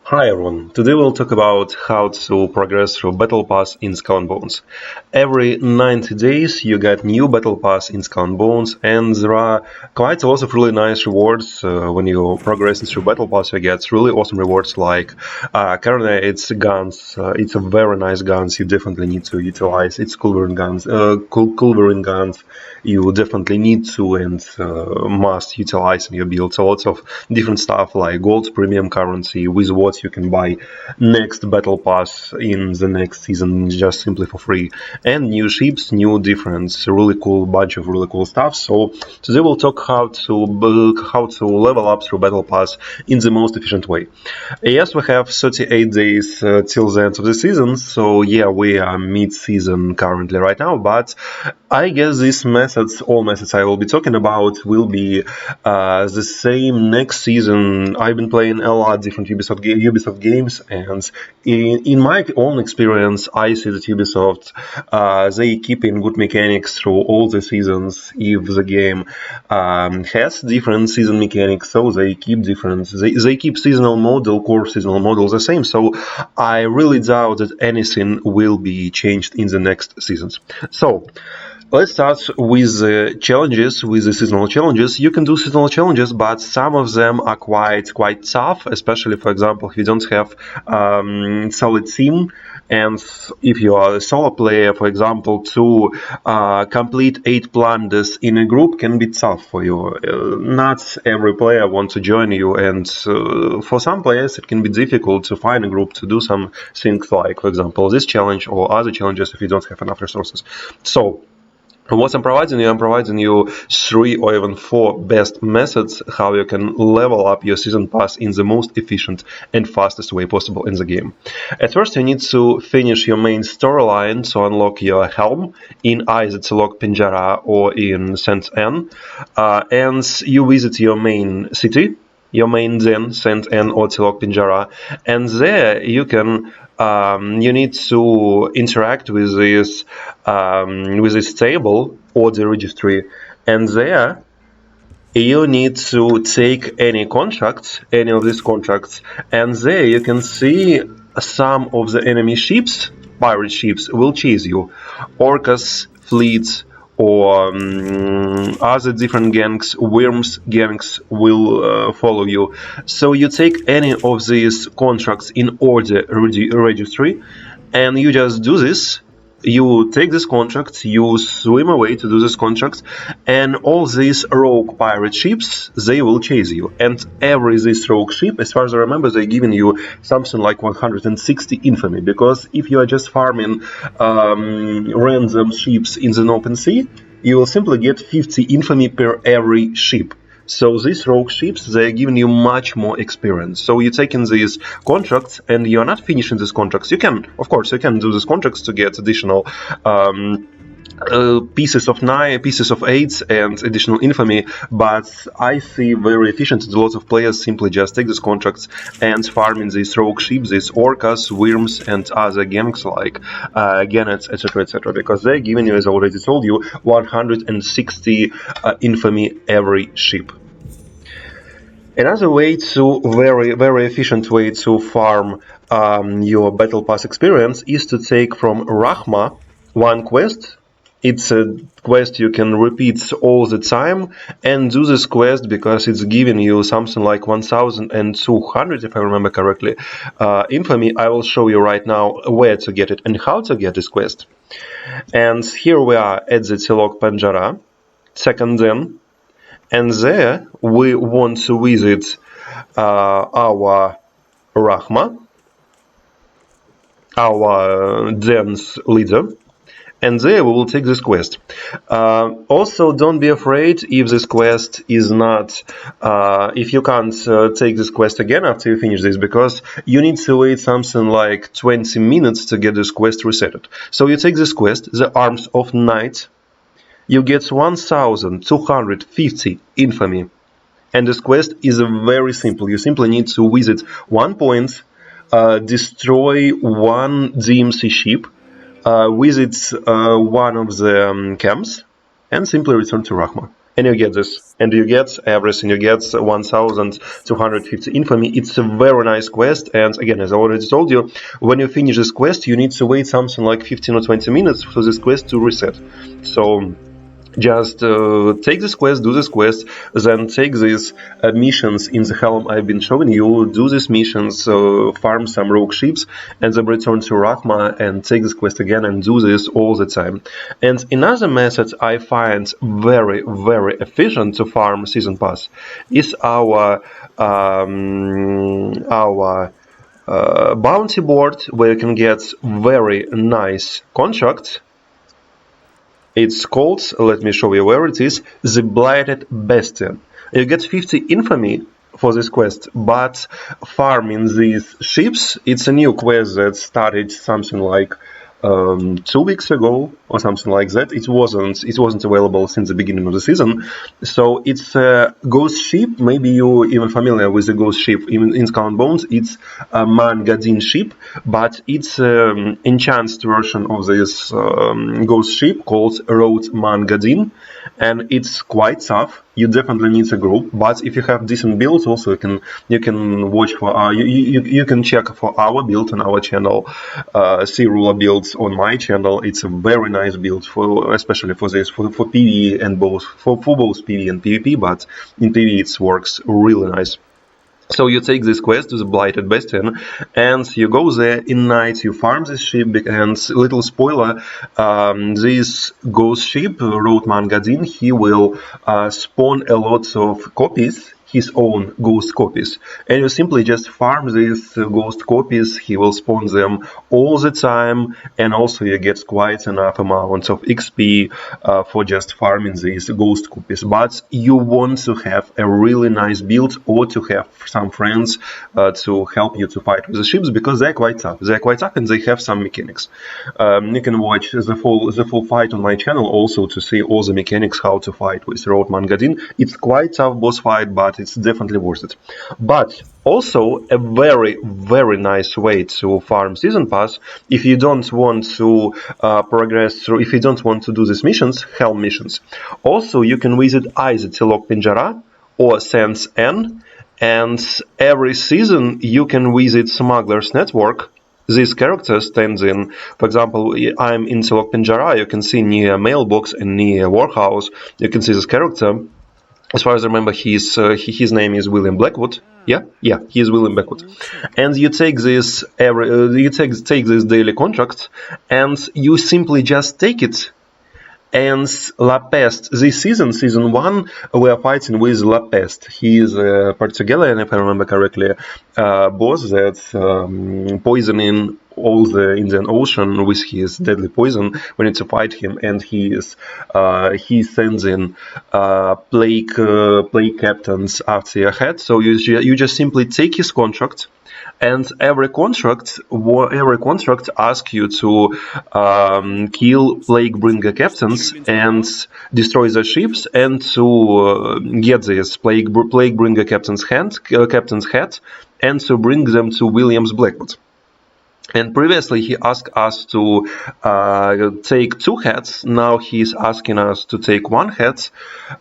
Hi everyone, today we'll talk about how to progress through Battle Pass in Skull&Bones. Every 90 days you get new Battle Pass in Skull&Bones, and there are quite a lot of really nice rewards. When you progress through Battle Pass you get really awesome rewards like currently it's guns, it's a very nice guns you definitely need to utilize. It's Culverin guns, Culverin guns you definitely need to and must utilize in your build. So lots of different stuff like gold premium currency with what you can buy next battle pass in the next season just simply for free, and new ships, new different really cool bunch of really cool stuff. So today we'll talk how to level up through battle pass in the most efficient way. Yes, we have 38 days till the end of the season, so yeah, we are mid-season currently right now, but I guess these methods, all methods I will be talking about, will be the same next season. I've been playing a lot of different Ubisoft games, and in my own experience, I see that Ubisoft, they keep in good mechanics through all the seasons. If the game has different season mechanics, so they keep different. They keep seasonal model, core seasonal model the same. So I really doubt that anything will be changed in the next seasons. So let's start with the challenges, with the seasonal challenges. You can do seasonal challenges, but some of them are quite tough, especially, for example, if you don't have solid team. And if you are a solo player, for example, to complete 8 plunders in a group can be tough for you. Not every player wants to join you, and for some players it can be difficult to find a group to do some things like, for example, this challenge or other challenges if you don't have enough resources. So what I'm providing you 3 or even 4 best methods how you can level up your season pass in the most efficient and fastest way possible in the game. At first you need to finish your main storyline to unlock your helm in either Tilok Pinjara or in Saint Anne, and you visit your main city, your main den, Saint Anne or Tilok Pinjara, and there you can you need to interact with this table or the registry, and there you need to take any contracts, any of these contracts, and there you can see some of the enemy ships, pirate ships, will chase you. Orcas, fleets, or other different gangs, worms gangs will follow you. So you take any of these contracts in order registry, and you just do this. You take this contract, you swim away to do this contract, and all these rogue pirate ships, they will chase you. And every this rogue ship, as far as I remember, they're giving you something like 160 infamy, because if you are just farming random ships in the open sea, you will simply get 50 infamy per every ship. So these rogue ships, they're giving you much more experience. So you're taking these contracts and you're not finishing these contracts. You can, of course, you can do these contracts to get additional pieces of 8s and additional infamy, but I see very efficient and a lot of players simply just take these contracts and farming these rogue ships, these orcas, worms, and other gangs like gannets, etc., because they're giving you, as I already told you, 160 infamy every ship. Another way to very efficient way to farm your battle pass experience is to take from Rahma one quest. It's a quest you can repeat all the time and do this quest because it's giving you something like 1200, if I remember correctly, infamy. I will show you right now where to get it and how to get this quest. And here we are at the Tilok Panjara, second den. And there we want to visit our Rahma, our den's leader, and there we will take this quest. Also, don't be afraid if this quest is not, if you can't take this quest again after you finish this, because you need to wait something like 20 minutes to get this quest resetted. So you take this quest, the Arms of Night. You get 1250 infamy, and this quest is very simple. You simply need to visit one point, destroy one DMC ship, visit one of the camps, and simply return to Rahma. and you get this. And you get everything. You get 1250 infamy. It's a very nice quest. And again, as I already told you, when you finish this quest, you need to wait something like 15 or 20 minutes for this quest to reset. So just take this quest, do this quest, then take these missions in the helm I've been showing you, do these missions, farm some rogue ships, and then return to Rahma and take this quest again and do this all the time. And another method I find very, very efficient to farm Season Pass is our bounty board, where you can get very nice contracts. It's called, let me show you where it is, the Blighted Bastion. You get 50 infamy for this quest, but farming these ships, it's a new quest that started something like 2 weeks ago or something like that. It wasn't available since the beginning of the season. So it's a ghost ship. Maybe you're even familiar with the ghost ship in Skull&Bones. It's a Man Gadin ship, but it's an enhanced version of this ghost ship called Road Man Gadin, and it's quite tough. You definitely need a group, but if you have decent builds, also you can watch for you can check for our build on our channel. See ruler builds on my channel. It's a very nice build for, especially for this, for PvE and both for both PvE and PvP. But in PvE it works really nice. So you take this quest to the Blighted Bastion, and you go there in night, you farm this ship, and little spoiler, this ghost ship, Roadman Gadin, he will spawn a lot of copies, his own ghost copies, and you simply just farm these ghost copies. He will spawn them all the time, and also you get quite enough amount of XP for just farming these ghost copies. But you want to have a really nice build, or to have some friends to help you to fight with the ships, because they're quite tough. They're quite tough, and they have some mechanics. You can watch the full fight on my channel also to see all the mechanics how to fight with Roadman Gadin. It's quite tough boss fight, but it's definitely worth it. But also a very, very nice way to farm Season Pass if you don't want to progress through, if you don't want to do these missions, Helm missions. Also, you can visit either Tilok Pinjara or Sans N, and every season you can visit Smuggler's Network. This character stands in, for example, I'm in Tilok Pinjara, you can see near Mailbox and near Warehouse, you can see this character. As far as I remember, his name is William Blackwood. Yeah, he is William Blackwood. And you take this take this daily contract, and you simply just take it. And La Peste, this season 1, we are fighting with La Peste. He is a Portugalian, if I remember correctly, boss that's poisoning all the Indian Ocean with his deadly poison. We need to fight him, and he sends in plague captains after your head. So you just simply take his contract. And every contract asks you to kill Plaguebringer Captains and destroy their ships, and to get this Plaguebringer Captain's head, and to bring them to William's Blackwood. And previously he asked us to take 2 heads, now he's asking us to take 1 head.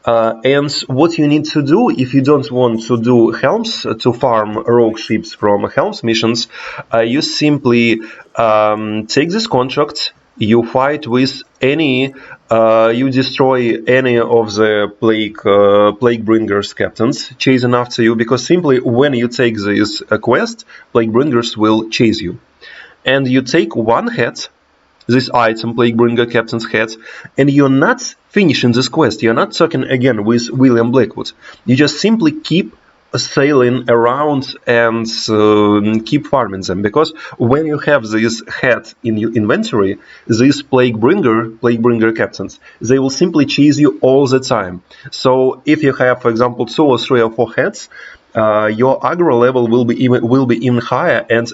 And what you need to do if you don't want to do Helms, to farm rogue ships from Helms missions, you simply take this contract, you fight with any, you destroy any of the Plaguebringers captains chasing after you, because simply when you take this quest, Plaguebringers will chase you. And you take 1 head, this item, Plaguebringer Captain's head, and you're not finishing this quest. You're not talking again with William Blackwood. You just simply keep sailing around and keep farming them, because when you have this head in your inventory, these Plaguebringer Captains, they will simply chase you all the time. So if you have, for example, 2 or 3 or 4 heads, your aggro level will be even higher, and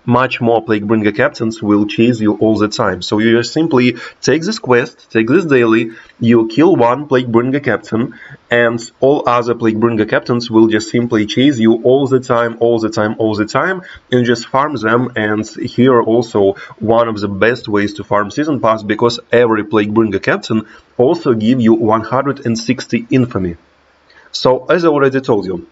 much more Plaguebringer Captains will chase you all the time. So you just simply take this quest, take this daily, you kill one Plaguebringer Captain, and all other Plaguebringer Captains will just simply chase you all the time, and just farm them. And here also one of the best ways to farm Season Pass, because every Plaguebringer Captain also give you 160 infamy. So as I already told you,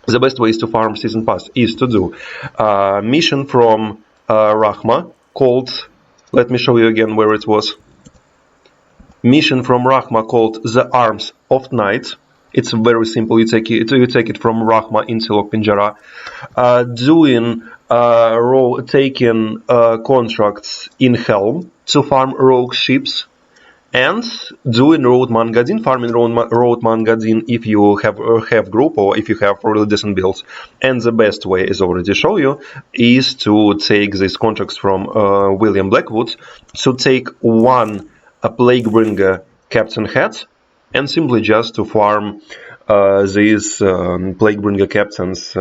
the best ways to farm Season Pass is to do a mission from Rahma called, let me show you again where it was, mission from Rahma called The Arms of Night. It's very simple, you take it from Rahma into Lok Pinjara. Taking contracts in Helm to farm rogue ships, and doing Road Mangadin, farming Road Mangadin if you have group or if you have really decent builds. And the best way, as already show you, is to take these contracts from William Blackwood, to take one Plaguebringer Captain hat, and simply just to farm these Plaguebringer Captains,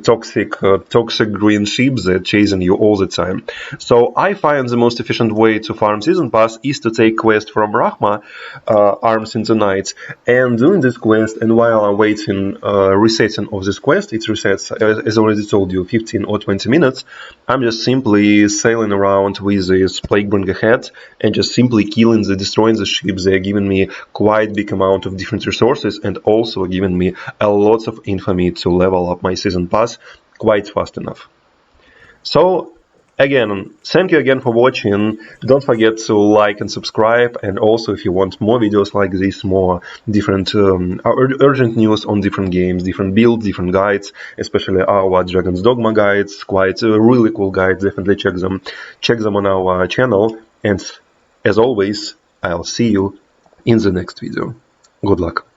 toxic green ships that chasing you all the time. So I find the most efficient way to farm Season Pass is to take quest from Rahma, Arms in the Night, and doing this quest, and while I'm waiting resetting of this quest, it resets, as already told you, 15 or 20 minutes, I'm just simply sailing around with this Plaguebringer hat and just simply destroying the ships. They're giving me quite big amount of different resources, and also giving me a lot of infamy to level up my Season Pass quite fast enough. So again, thank you again for watching. Don't forget to like and subscribe, and also if you want more videos like this, more different urgent news on different games, different builds, different guides, especially our Dragon's Dogma guides, quite really cool guides, definitely check them on our channel. And as always, I'll see you in the next video. Good luck.